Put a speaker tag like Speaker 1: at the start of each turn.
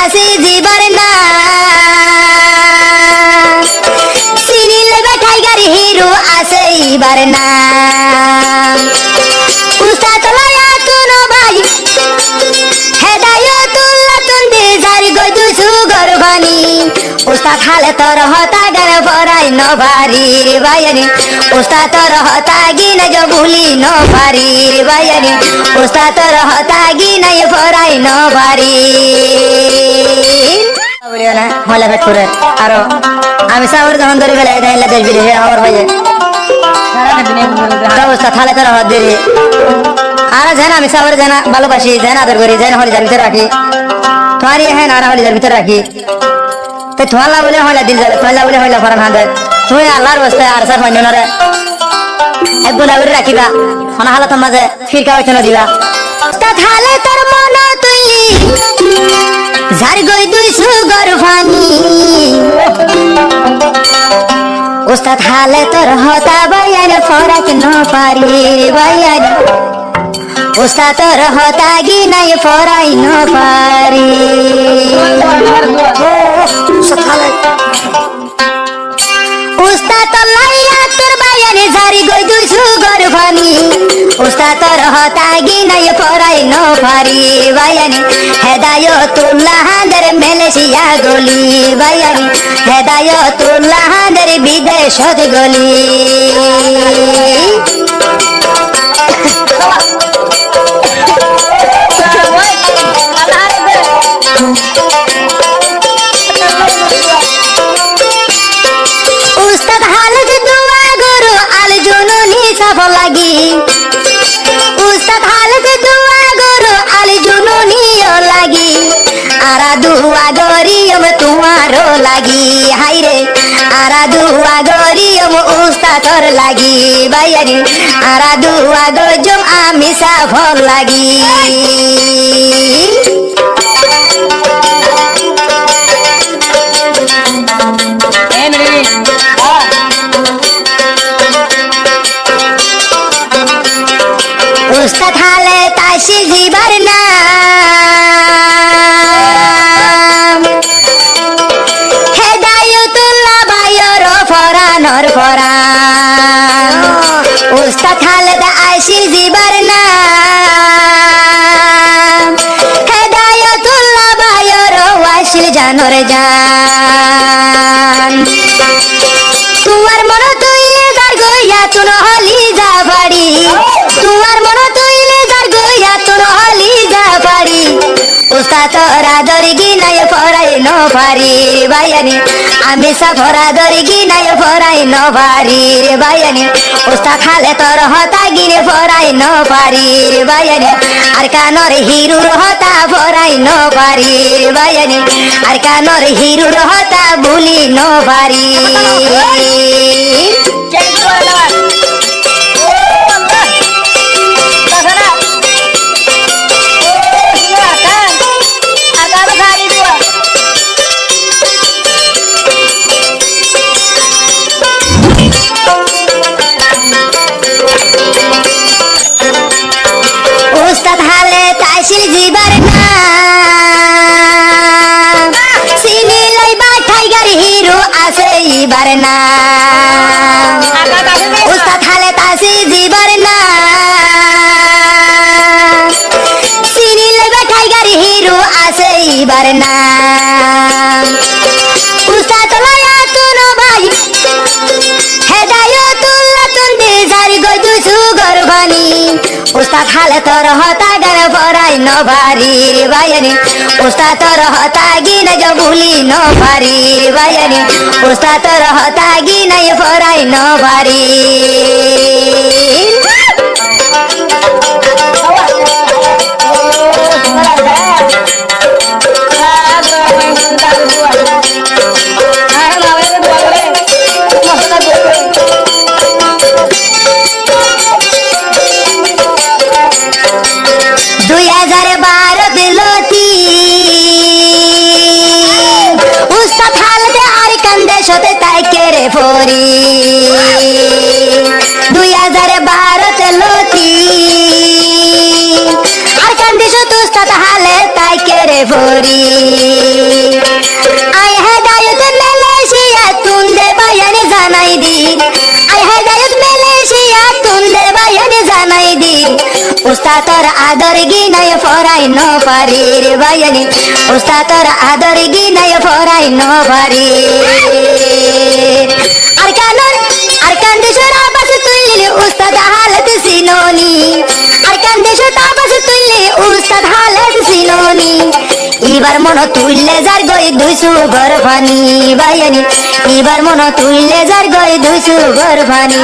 Speaker 1: তাসি জীবর না সিনিল বে tiger hero আছে এবার না উস্তাদ লয়া তুনো ভাই হেদায়তুল্লাহ তুন্দে জারি গই তুই সুগর বানি উস্তাদ হালে তোর হতা গরে পরাই ন ভারি রে ভাইয়ানি উস্তাদ তোর হতা গিনে जो भूली न पारी रे भाइयानी उस्ताद তোর হতা গিনে পরাই ন ভারি বলিও না মলা পেট করে আর আমি সাবর যখন ধরে গেলে গাইলা দেশ বিদেশে আমার ভাইয়ে উস্তাদ হালে তোর হত দেরি আর জানা আমি সাবর জানা ভালোবাসি জানা আদর করি জানা হলি যার ভিতরে রাখি তোমারই হ্যাঁ না হলি যার ভিতরে রাখি তো তোমালা বলে হইলা দিল তোমালা বলে হইলা ফরান হাঁদে তুমি আল্লাহর অবস্থায় আর স্যার মান্য রে একগুণ আগুরে রাখিবা ফোনা হালা তোমার মাঝে ফিরকা হইতে না দিবা তাহলে তোর মন তুই ঝার গই দুই সুগর ফানি উস্তাদ হালে তোর হতা বাইয়ান ফরাক ন পারি বাইয়ান উস্তাদ তোর হতা গি নাই ফরাই ন পারি উস্তাদ লাইয়া তোর বাইয়ানে ঝারি গই দুই সুগর ফানি উস্তাদ তোর হতা গি নাই ফরাই ন পারি বাইয়ানে হেদায়তুল্লাহ দের মালয়েশিয়া গলি বাইয়ানে হেদায়তুল্লাহ দের বিদেশত গলি উস্তাদ হালত দোয়া গরু আল জুনুনি সফল লাগি উস্তাদ হালত দোয়া গরু আল জুনুনি লাগি আরা দোয়া গরিয়ম তোমারো লাগি হাইরে আরা দোয়া গরিয়ম উস্তাদর লাগি বাইয়ানি আরা দোয়া গজম আমি সফল লাগি উস্তাদ হালে তাসি জীবর না হেদায়তুল্লাহ বাইর ফরানর ফরান উস্তাদ হালে তাসি জীবর না হেদায়তুল্লাহ বাইর ওয়াসিল জানর জান তোমার মন তুইলে যার গইয়া তুন হলি যা বাড়ি তোমার মন তুইলে যার গইয়া তুন হলি যা বাড়ি উস্তাদ তোরা দরি গিনাই ফরাই ন পারি রে ভাইয়ানি আমি সফরা দরি গিনাই ফরাই ন পারি রে ভাইয়ানি উস্তাদ খালে তোর হতা গিনে ফরাই ন পারি রে ভাইয়ানি আর কানর হিরুর হতা ফরাই ন পারি রে ভাইয়ানি আর কানর হিরুর হতা ভুলি ন পারি উস্তাদ হালে তাসিল জীবর না সিনি লইবা টাইগার হিরো আছে এবার না উস্তাদ হালে তাসি জীবর না সিনি লইবা টাইগার হিরো আছে এবার না উস্তাদ লয়া তুনো ভাই হেদায়তুল্লাহ তুন্দে জারি গই দুই সুগর বানি উস্তাদ হালে তোর হতা গরে পরাই ন ভারি রে ভাইয়ানি উস্তাদ তোর হতা গিনে जो भूली न पारी रे भाइयानी उस्ताद তোর হতা গিনে পরাই ন ভারি ফরি 2012 লতি আর কান্দিস তুস্তা তাহলে তাই কেরে ফরি আই হেদায়ত মালয়েশিয়া তুলদের বায়ানে জানাই দি উস্তাদর আদর গিনায় ফরাই ন পারি রে বায়ানে উস্তাদর আদর গিনায় ফরাই ন পারি আর কান দেশের আবাস তুললে উস্তাদ হালত সিনোনি আর কান দেশের আবাস তুললে উস্তাদ হালত সিনোনি এবার মনো তুললে যার গই দুইশো ঘর ফানি বায়ানি এবার মনো তুললে যার গই দুইশো ঘর ফানি